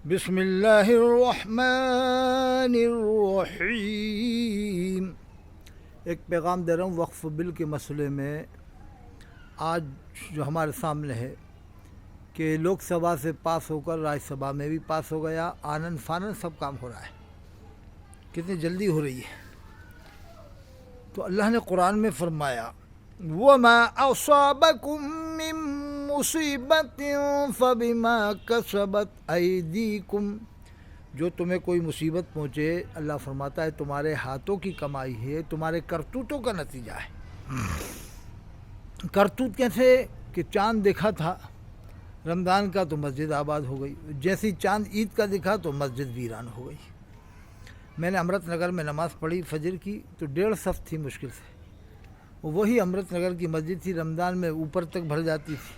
بسم اللہ الرحمن الرحیم۔ ایک پیغام دے رہا ہوں وقف بل کے مسئلے میں۔ آج جو ہمارے سامنے ہے کہ لوک سبھا سے پاس ہو کر راجیہ سبھا میں بھی پاس ہو گیا، آنن فانن سب کام ہو رہا ہے، کتنی جلدی ہو رہی ہے۔ تو اللہ نے قرآن میں فرمایا وَمَا أَصَابَكُم مِّن مُّصِيبَةٍ فَبِمَا كَسَبَتْ أَيْدِيكُمْ، جو تمہیں کوئی مصیبت پہنچے اللہ فرماتا ہے تمہارے ہاتھوں کی کمائی ہے، تمہارے کرتوتوں کا نتیجہ ہے۔ کرتوت کیسے کہ چاند دیکھا تھا رمضان کا تو مسجد آباد ہو گئی، جیسی چاند عید کا دکھا تو مسجد ویران ہو گئی۔ میں نے امرت نگر میں نماز پڑھی فجر کی تو 1.5 صف تھی مشکل سے، وہی امرت نگر کی مسجد تھی، رمضان میں اوپر تک بھر جاتی تھی،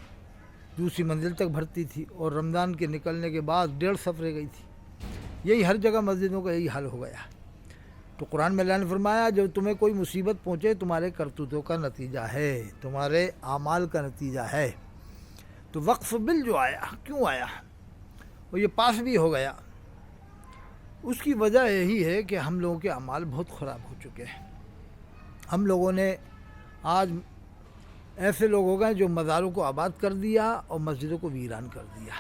دوسری منزل تک بھرتی تھی، اور رمضان کے نکلنے کے بعد 1.5 صف رہ گئی تھی۔ یہی ہر جگہ مسجدوں کا یہی حال ہو گیا۔ تو قرآن میں اللہ نے فرمایا جب تمہیں کوئی مصیبت پہنچے تمہارے کرتوتوں کا نتیجہ ہے، تمہارے اعمال کا نتیجہ ہے۔ تو وقف بل جو آیا کیوں آیا اور یہ پاس بھی ہو گیا، اس کی وجہ یہی ہے کہ ہم لوگوں کے اعمال بہت خراب ہو چکے ہیں۔ ہم لوگوں نے آج ایسے لوگ ہو گئے جو مزاروں کو آباد کر دیا اور مسجدوں کو ویران کر دیا۔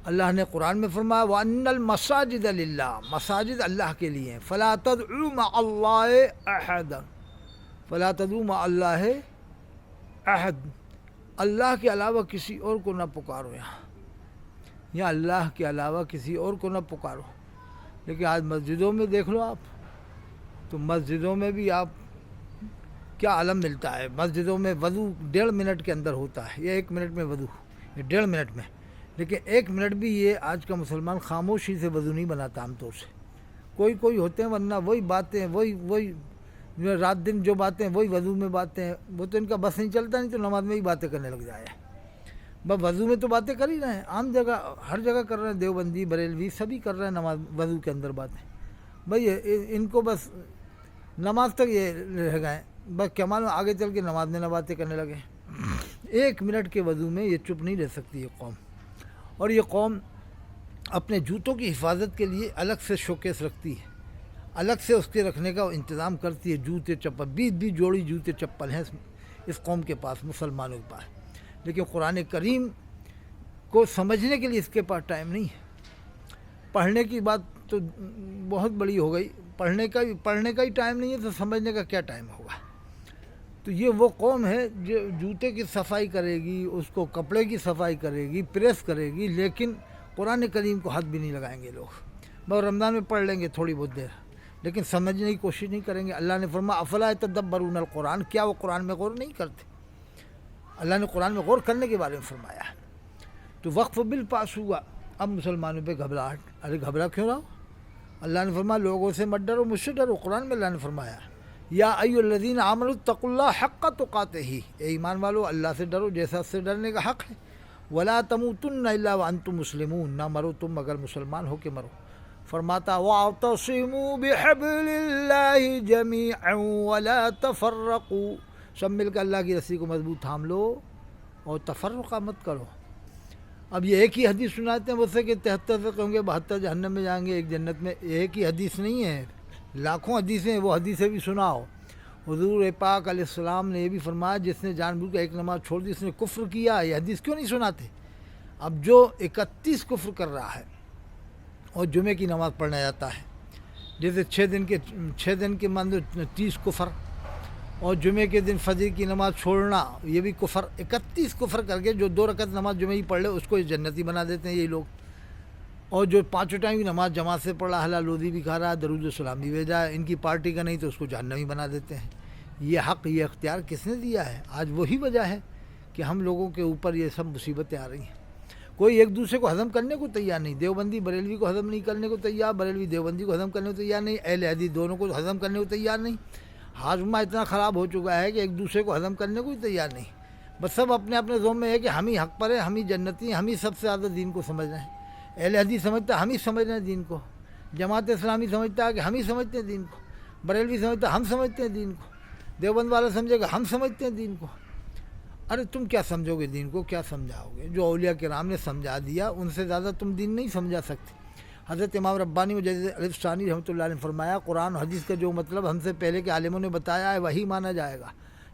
اللہ نے قرآن میں فرمایا وَأَنَّ الْمَسَاجِدَ لِلَّهِ، مساجد اللہ کے لیے ہیں، فَلَا تَدْعُوا مَعَ اللَّهِ أَحَدًا، فَلَا تَدْعُوا مَعَ اللَّهِ أَحَدًا، اللہ کے علاوہ کسی اور کو نہ پکارو، یا اللہ کے علاوہ کسی اور کو نہ پکارو۔ لیکن آج مسجدوں میں دیکھ لو آپ، تو مسجدوں میں بھی آپ کیا عالم ملتا ہے۔ مسجدوں میں وضو 1.5 منٹ کے اندر ہوتا ہے، یا 1 منٹ میں وضو، یا 1.5 منٹ میں، لیکن 1 منٹ بھی یہ آج کا مسلمان خاموشی سے وضو نہیں بناتا عام طور سے۔ کوئی ہوتے ہیں ورنہ وہی باتیں، وہی رات دن جو باتیں وہی وضو میں باتیں، وہ تو ان کا بس نہیں چلتا، نہیں تو نماز میں ہی باتیں کرنے لگ جائے۔ بس وضو میں تو باتیں کر ہی رہے ہیں، عام جگہ ہر جگہ کر رہے ہیں، دیوبندی بریلوی سبھی کر رہے ہیں نماز وضو کے اندر باتیں۔ بھئی ان کو بس نماز تک یہ رہ گئے، بس کیا معلوم آگے چل کے نماز میں نہ باتیں کرنے لگے۔ 1 منٹ کے وضو میں یہ چپ نہیں رہ سکتی یہ قوم، اور یہ قوم اپنے جوتوں کی حفاظت کے لیے الگ سے شوکیس رکھتی ہے، الگ سے اس کے رکھنے کا انتظام کرتی ہے، جوتے چپل 20 جوڑی جوتے چپل ہیں اس قوم کے پاس، مسلمانوں کے پاس۔ لیکن قرآن کریم کو سمجھنے کے لیے اس کے پاس ٹائم نہیں ہے۔ پڑھنے کی بات تو بہت بڑی ہو گئی، پڑھنے کا ہی ٹائم نہیں ہے تو سمجھنے کا کیا ٹائم ہوگا۔ تو یہ وہ قوم ہے جو جوتے کی صفائی کرے گی، اس کو کپڑے کی صفائی کرے گی، پریس کرے گی، لیکن قرآن کریم کو ہاتھ بھی نہیں لگائیں گے لوگ۔ بس رمضان میں پڑھ لیں گے تھوڑی بہت دیر، لیکن سمجھنے کی کوشش نہیں کریں گے۔ اللہ نے فرمایا افلا یتدبرون القرآن، کیا وہ قرآن میں غور نہیں کرتے؟ اللہ نے قرآن میں غور کرنے کے بارے میں فرمایا۔ تو وقف بل پاس ہوا، اب مسلمانوں پہ گھبراہٹ۔ ارے گھبرا کیوں رہا؟ اللہ نے فرمایا لوگوں سے مت ڈرو، مجھ سے ڈرو۔ قرآن میں اللہ نے فرمایا یا ایھا الذین آمنوا اتقوا اللہ حق تقاتہ، اے ایمان والو اللہ سے ڈرو جیسا اس سے ڈرنے کا حق ہے۔ ولا تموتن الا وانتم مسلمون، نہ مرو تم مگر مسلمان ہو کے مرو۔ فرماتا واعتصموا بحبل اللہ جمیعا ولا تفرقوا، سب مل کر اللہ کی رسی کو مضبوط تھام لو اور تفرقہ مت کرو۔ اب یہ ایک ہی حدیث سناتے ہیں وہ سے کہ 73 فرقے ہوں گے، 72 جہنم میں جائیں گے، ایک جنت میں۔ ایک ہی حدیث نہیں ہے، لاکھوں حدیثیں، وہ حدیثیں بھی سناؤ۔ حضور پاک علیہ السلام نے یہ بھی فرمایا جس نے جان بوجھ کر ایک نماز چھوڑ دی اس نے کفر کیا۔ یہ حدیث کیوں نہیں سناتے؟ اب جو 31 کفر کر رہا ہے اور جمعے کی نماز پڑھنا جاتا ہے، جیسے 6 دن کے مان لو 30 کفر، اور جمعے کے دن فجر کی نماز چھوڑنا یہ بھی کفر۔ 31 کفر کر کے جو 2 رکعت نماز جمعے ہی پڑھ لے اس کو جنتی بنا دیتے ہیں یہی لوگ، اور جو 5 ٹائم کی نماز جماعت سے پڑھ رہا، حلال روزی بھی کھا رہا، درود و سلام بھی بھیجا ہے، ان کی پارٹی کا نہیں تو اس کو جہنمی بنا دیتے ہیں۔ یہ حق، یہ اختیار کس نے دیا ہے؟ آج وہی وجہ ہے کہ ہم لوگوں کے اوپر یہ سب مصیبتیں آ رہی ہیں۔ کوئی ایک دوسرے کو ہضم کرنے کو تیار نہیں، دیوبندی بریلوی کو ہضم نہیں کرنے کو تیار، بریلوی دیوبندی کو ہضم کرنے کو تیار نہیں، اہل حدیث دونوں کو ہضم کرنے کو تیار نہیں۔ ہاضمہ اتنا خراب ہو چکا ہے کہ ایک دوسرے کو ہضم کرنے کو ہی تیار نہیں۔ بس سب اپنے اپنے ذوق میں ہے کہ ہم ہی حق پر ہیں، ہم ہی جنتی ہیں، ہم ہی سب سے زیادہ دین کو سمجھ رہے ہیں۔ اہل حدیث سمجھتا ہے ہم ہی سمجھ رہے ہیں دین کو، جماعت اسلامی سمجھتا ہے کہ ہم ہی سمجھتے ہیں دین کو، بریلوی سمجھتا ہے ہم سمجھتے ہیں دین کو، دیوبند والا سمجھے گا ہم سمجھتے ہیں دین کو۔ ارے تم کیا سمجھوگے دین کو، کیا سمجھاؤگے؟ جو اولیاء کرام نے سمجھا دیا ان سے زیادہ تم دین نہیں سمجھا سکتے۔ حضرت امام ربانی مجدد الف ثانی رحمۃ اللہ علیہ نے فرمایا قرآن و حدیث کا جو مطلب ہم سے پہلے کے عالموں نے بتایا ہے وہی مانا جائے گا،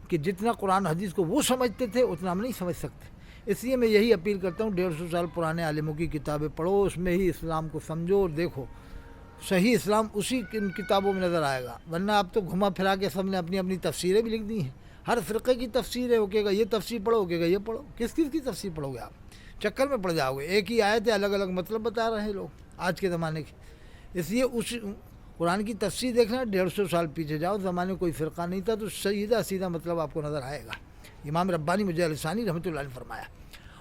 کہ جتنا قرآن و حدیث کو وہ سمجھتے تھے اتنا ہم نہیں سمجھ سکتے۔ اس لیے میں یہی اپیل کرتا ہوں 150 سال پرانے عالموں کی کتابیں پڑھو، اس میں ہی اسلام کو سمجھو اور دیکھو، صحیح اسلام اسی ان کتابوں میں نظر آئے گا۔ ورنہ اب تو گھما پھرا کے سب نے اپنی اپنی تفسیریں بھی لکھ دی ہیں، ہر فرقے کی تفسیر ہے، وہ کہے گا یہ تفسیر پڑھو، وہ کہے گا یہ پڑھو، کس کس کی تفسیر پڑھو گے آپ؟ چکر میں پڑ جاؤ گے، ایک ہی آیت ہے الگ الگ مطلب بتا رہے ہیں لوگ آج کے زمانے کے۔ اس لیے اس قرآن کی تفسیر دیکھنا 150 سال پیچھے جاؤ، زمانے کوئی فرقہ نہیں تھا تو سیدھا سیدھا مطلب آپ کو نظر آئے گا۔ امام ربانی مجدد الف ثانی رحمۃ اللہ علیہ نے فرمایا۔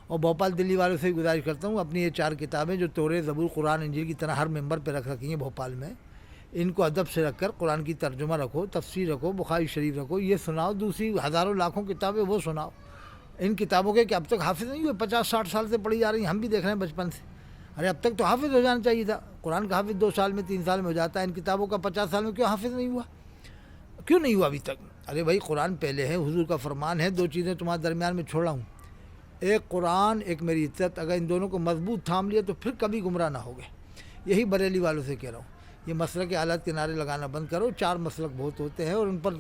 اور بھوپال دلی والوں سے گزارش کرتا ہوں اپنی یہ 4 کتابیں جو تورات زبور قرآن انجیل کی طرح ہر ممبر پہ رکھ رکھی ہیں بھوپال میں، ان کو ادب سے رکھ کر قرآن کی ترجمہ رکھو، تفسیر رکھو، بخاری شریف رکھو، یہ سناؤ، دوسری ہزاروں لاکھوں کتابیں وہ سناؤ۔ ان کتابوں کے کہ اب تک حافظ نہیں ہوئے، 50-60 سال سے پڑھی جا رہی ہیں، ہم بھی دیکھ رہے ہیں بچپن سے۔ ارے اب تک تو حافظ ہو جانا چاہیے تھا، قرآن کا حافظ 2 سال میں 3 سال میں ہو جاتا ہے، ان کتابوں کا 50 سال میں کیوں حافظ نہیں ہوا؟ کیوں نہیں ہوا ابھی تک؟ ارے بھائی قرآن پہلے ہے، حضور کا فرمان ہے، 2 چیزیں تمہارے درمیان میں چھوڑا ہوں، ایک قرآن، ایک میری عزت، اگر ان دونوں کو مضبوط تھام لیا تو پھر کبھی گمراہ نہ ہوگے۔ یہی بریلی والوں سے کہہ رہا ہوں، یہ مسلک کے حالات کے نعرے لگانا بند کرو، 4 مسلک بہت ہوتے ہیں اور ان پر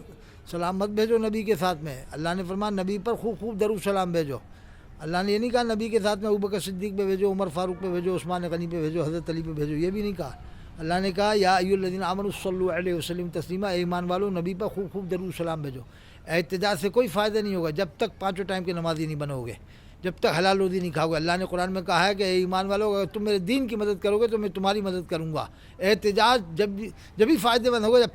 سلام مت بھیجو نبی کے ساتھ میں۔ اللہ نے فرمایا نبی پر خوب خوب درود سلام بھیجو۔ اللہ نے یہ نہیں کہا نبی کے ساتھ میں ابوبکر صدیق پہ بھیجو، عمر فاروق پہ بھیجو، عثمان غنی پہ بھیجو، حضرت علی پہ بھیجو، یہ بھی نہیں کہا۔ اللہ نے کہا یا ایھا الذین آمنوا صلوا علیہ وسلم تسلیما، اے ایمان والو نبی پر خوب خوب درود سلام بھیجو۔ احتجاج سے کوئی فائدہ نہیں ہوگا جب تک 5 ٹائم کے نمازی نہیں بنو گے، جب تک حلال روزی نہیں کھاؤ گے۔ اللہ نے قرآن میں کہا ہے کہ اے ایمان والو اگر تم میرے دین کی مدد کرو گے تو میں تمہاری مدد کروں گا۔ احتجاج جب بھی فائدے مند ہوگا جب